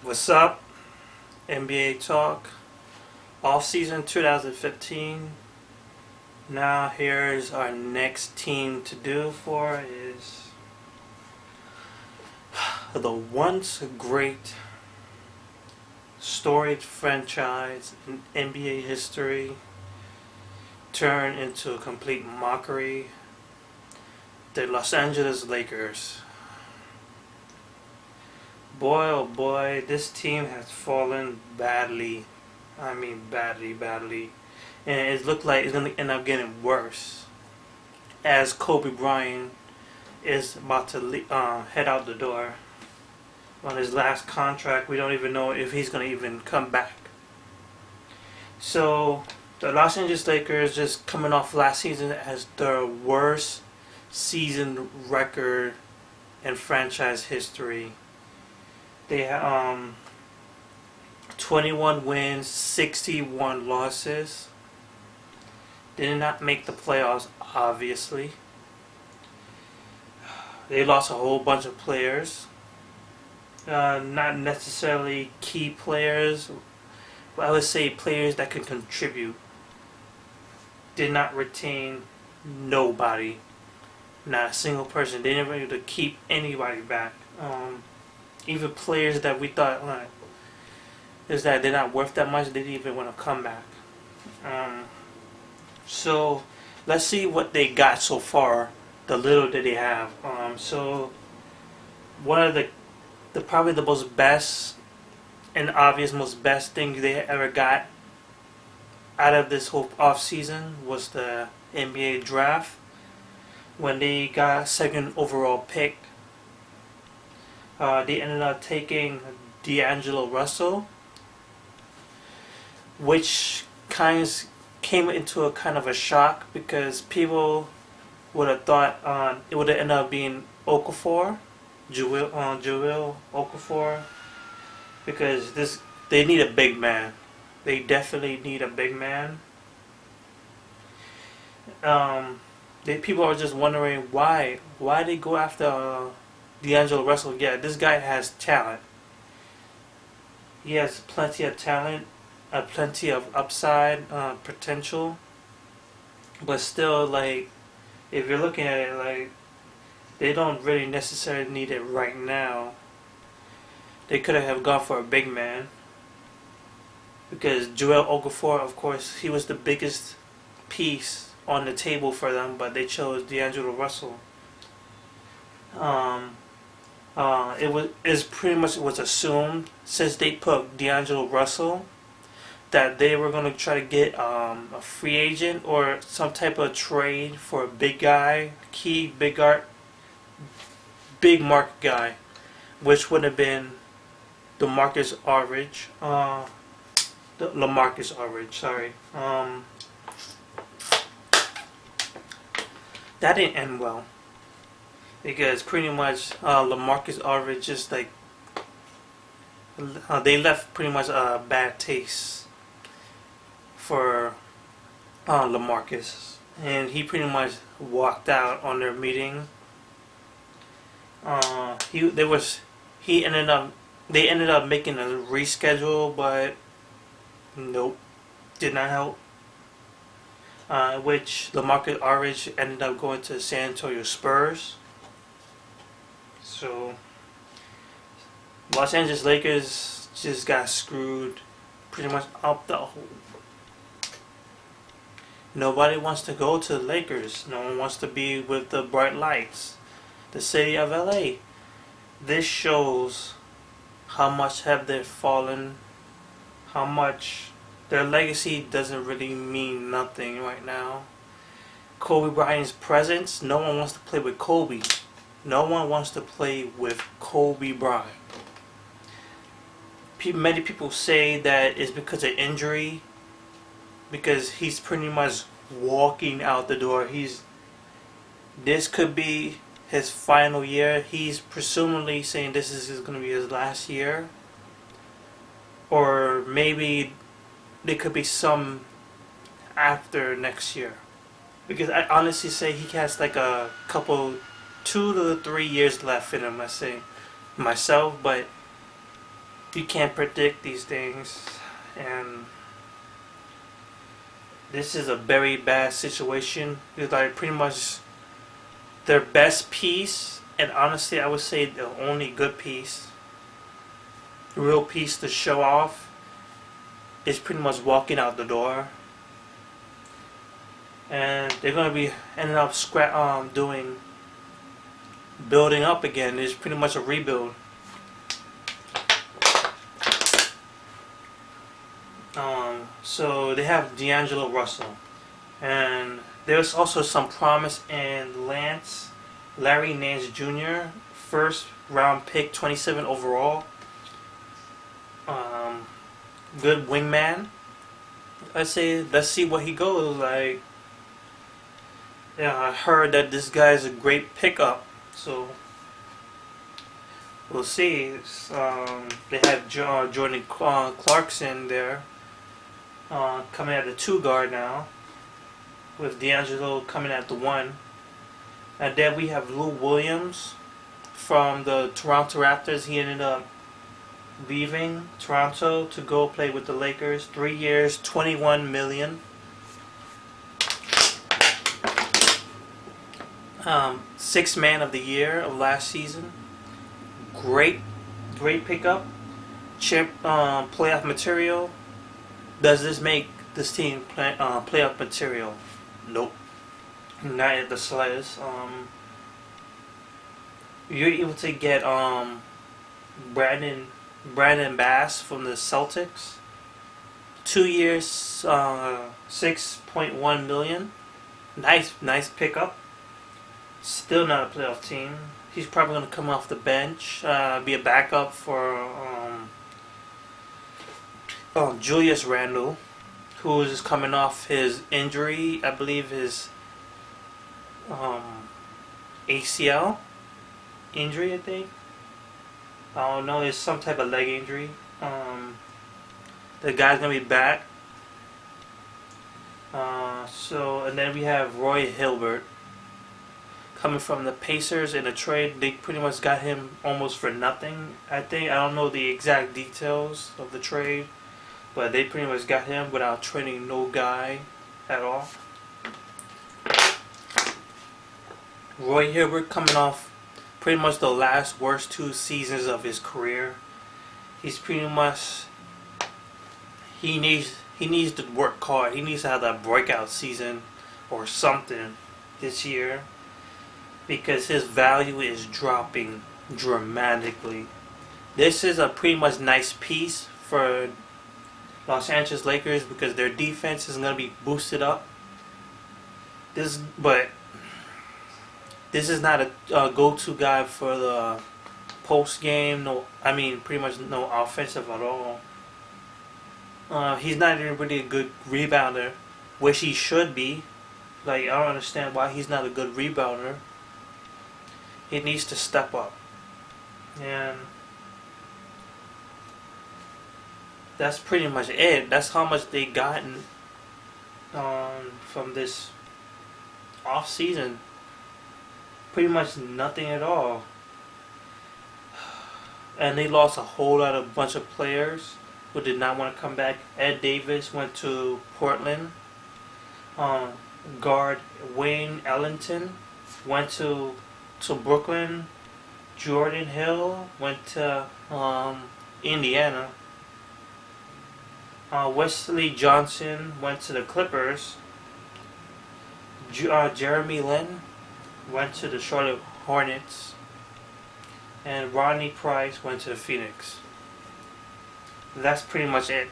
What's up? NBA talk. Offseason 2015. Now here's our next team to do for is the once great storied franchise in NBA history turned into a complete mockery. The Los Angeles Lakers. Boy, oh boy, this team has fallen badly. I mean, badly, badly. And it looked like it's going to end up getting worse as Kobe Bryant is about to head out the door on his last contract. We don't even know if he's going to even come back. So, the Los Angeles Lakers just coming off last season as their worst season record in franchise history. They 21 wins, 61 losses. They did not make the playoffs, obviously. They lost a whole bunch of players. Not necessarily key players, but I would say players that can contribute. Did not retain nobody. Not a single person. They never able to keep anybody back. Even players that we thought is that they're not worth that much, they didn't even want to come back. So let's see what they got so far, the little that they have. So one of the probably the most best and obvious most best thing they ever got out of this whole off season was the NBA draft when they got second overall pick. They ended up taking D'Angelo Russell, which came into a kind of a shock because people would have thought it would have ended up being Okafor, Joel Okafor, because they need a big man. They definitely need a big man. People are just wondering why they go after D'Angelo Russell. Yeah, this guy has talent. He has plenty of talent, plenty of upside potential. But still, like, if you're looking at it, like, they don't really necessarily need it right now. They could have gone for a big man. Because Joel Okafor, of course, he was the biggest piece on the table for them, but they chose D'Angelo Russell. It was assumed since they put D'Angelo Russell that they were going to try to get a free agent or some type of trade for a big guy, big market guy, which would have been LaMarcus Aldridge. LaMarcus Aldridge, sorry. That didn't end well. Because pretty much LaMarcus Aldridge just like they left pretty much a bad taste for LaMarcus, and he pretty much walked out on their meeting. They ended up making a reschedule, but nope, did not help. Which LaMarcus Aldridge ended up going to San Antonio Spurs. So, Los Angeles Lakers just got screwed pretty much up the hole. Nobody wants to go to the Lakers. No one wants to be with the bright lights. The city of LA. This shows how much have they fallen, how much their legacy doesn't really mean nothing right now. Kobe Bryant's presence, no one wants to play with Kobe. No one wants to play with Kobe Bryant. Many people say that it's because of injury, because he's pretty much walking out the door. This could be his final year. He's presumably saying this is going to be his last year, or maybe there could be some after next year, because I honestly say he has like a couple 2 to 3 years left in him, I say myself, but You can't predict these things, and this is a very bad situation. It's like pretty much their best piece, and honestly, I would say the only good piece, real piece to show off, is pretty much walking out the door. And they're gonna be ending up doing building up again. It's pretty much a rebuild. So they have D'Angelo Russell, and there's also some promise in Larry Nance Jr., first round pick, 27 overall. Good wingman. I say let's see what he goes like. Yeah, I heard that this guy is a great pickup, so we'll see. They have Jordan Clarkson there, coming at the 2 guard now, with D'Angelo coming at the 1. And then we have Lou Williams from the Toronto Raptors. He ended up leaving Toronto to go play with the Lakers. 3 years, $21 million. Sixth man of the year of last season. Great pickup. Playoff material. Does this make this team playoff material? Nope, not at the slightest. You're able to get Brandon Bass from the Celtics. 2 years, $6.1 million. Nice pickup. Still not a playoff team. He's probably going to come off the bench, be a backup for Julius Randle, who is coming off his injury. I believe his ACL injury, I think. I don't know. It's some type of leg injury. The guy's going to be back. And then we have Roy Hibbert coming from the Pacers in a trade. They pretty much got him almost for nothing, I think. I don't know the exact details of the trade, but they pretty much got him without trading no guy at all. Roy Hibbert coming off pretty much the worst 2 seasons of his career. He's pretty much, he needs to work hard. He needs to have that breakout season or something this year, because his value is dropping dramatically. This is a pretty much nice piece for Los Angeles Lakers because their defense is going to be boosted up. But this is not a go-to guy for the post game. Pretty much no offensive at all. He's not even really a good rebounder, which he should be. Like, I don't understand why he's not a good rebounder. He needs to step up. And that's pretty much it. That's how much they gotten from this off season. Pretty much nothing at all. And they lost a whole bunch of players who did not want to come back. Ed Davis went to Portland. Guard Wayne Ellington went to Brooklyn. Jordan Hill went to Indiana. Wesley Johnson went to the Clippers. Jeremy Lin went to the Charlotte Hornets. And Rodney Price went to the Phoenix. That's pretty much it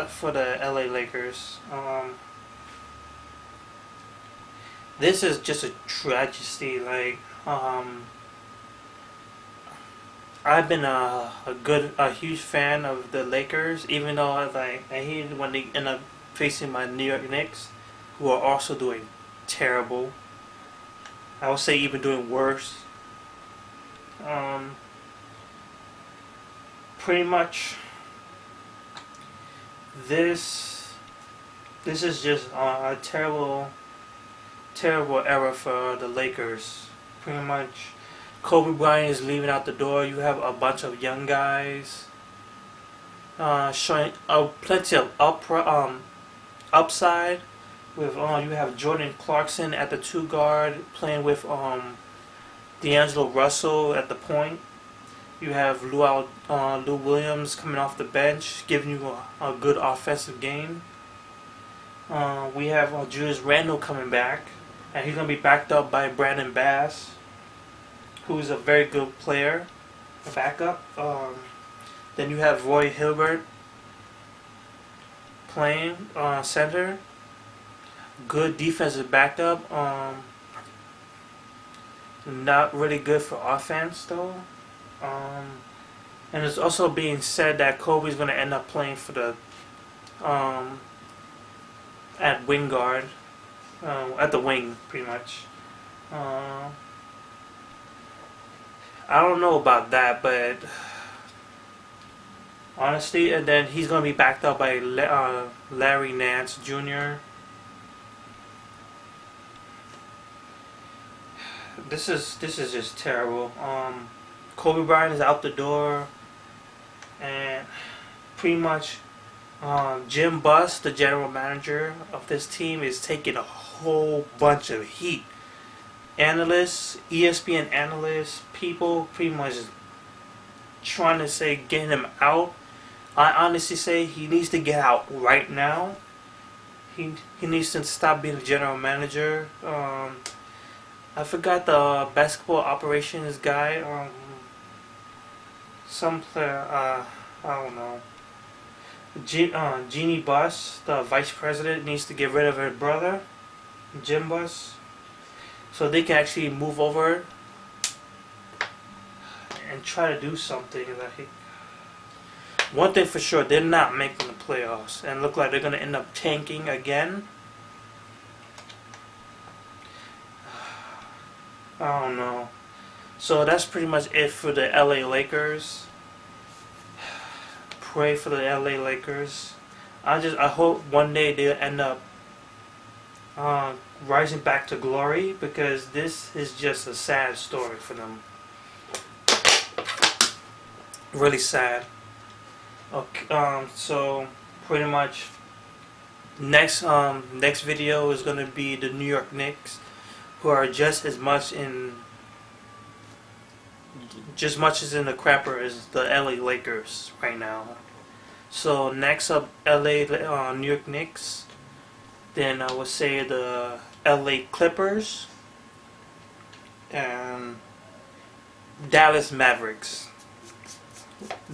for the LA Lakers. This is just a tragedy. Like, I've been a huge fan of the Lakers, even though I hate it when they end up facing my New York Knicks, who are also doing terrible. I would say even doing worse. Pretty much, this is just a terrible era for the Lakers. Pretty much, Kobe Bryant is leaving out the door. You have a bunch of young guys showing plenty of upside. With you have Jordan Clarkson at the 2 guard playing with D'Angelo Russell at the point. You have Lou Williams coming off the bench, giving you a good offensive game. We have Julius Randle coming back, and he's going to be backed up by Brandon Bass, who's a very good player, a backup. Then you have Roy Hibbert playing center. Good defensive backup. Not really good for offense though. And it's also being said that Kobe's going to end up playing for the at wing guard, at the wing pretty much. I don't know about that, but honestly, and then he's going to be backed up by Larry Nance Jr. This is just terrible. Kobe Bryant is out the door, and pretty much Jim Buss, the general manager of this team, is taking a whole bunch of heat. Analysts, ESPN analysts, people pretty much trying to say get him out. I honestly say he needs to get out right now. He needs to stop being the general manager. I forgot the basketball operations guy. Some player. I don't know. Jeannie Buss, the vice president, needs to get rid of her brother, Jim Buss, so they can actually move over and try to do something. One thing for sure, they're not making the playoffs and look like they're going to end up tanking again. I don't know. So that's pretty much it for the LA Lakers. Pray for the LA Lakers. I hope one day they'll end up rising back to glory, because this is just a sad story for them. Really sad. Okay, so pretty much next video is gonna be the New York Knicks, who are just as much in the crapper as the LA Lakers right now. So next up, New York Knicks. Then I would say the LA Clippers and Dallas Mavericks.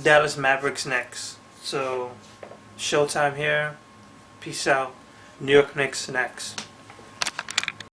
Dallas Mavericks next. So Showtime here. Peace out. New York Knicks next.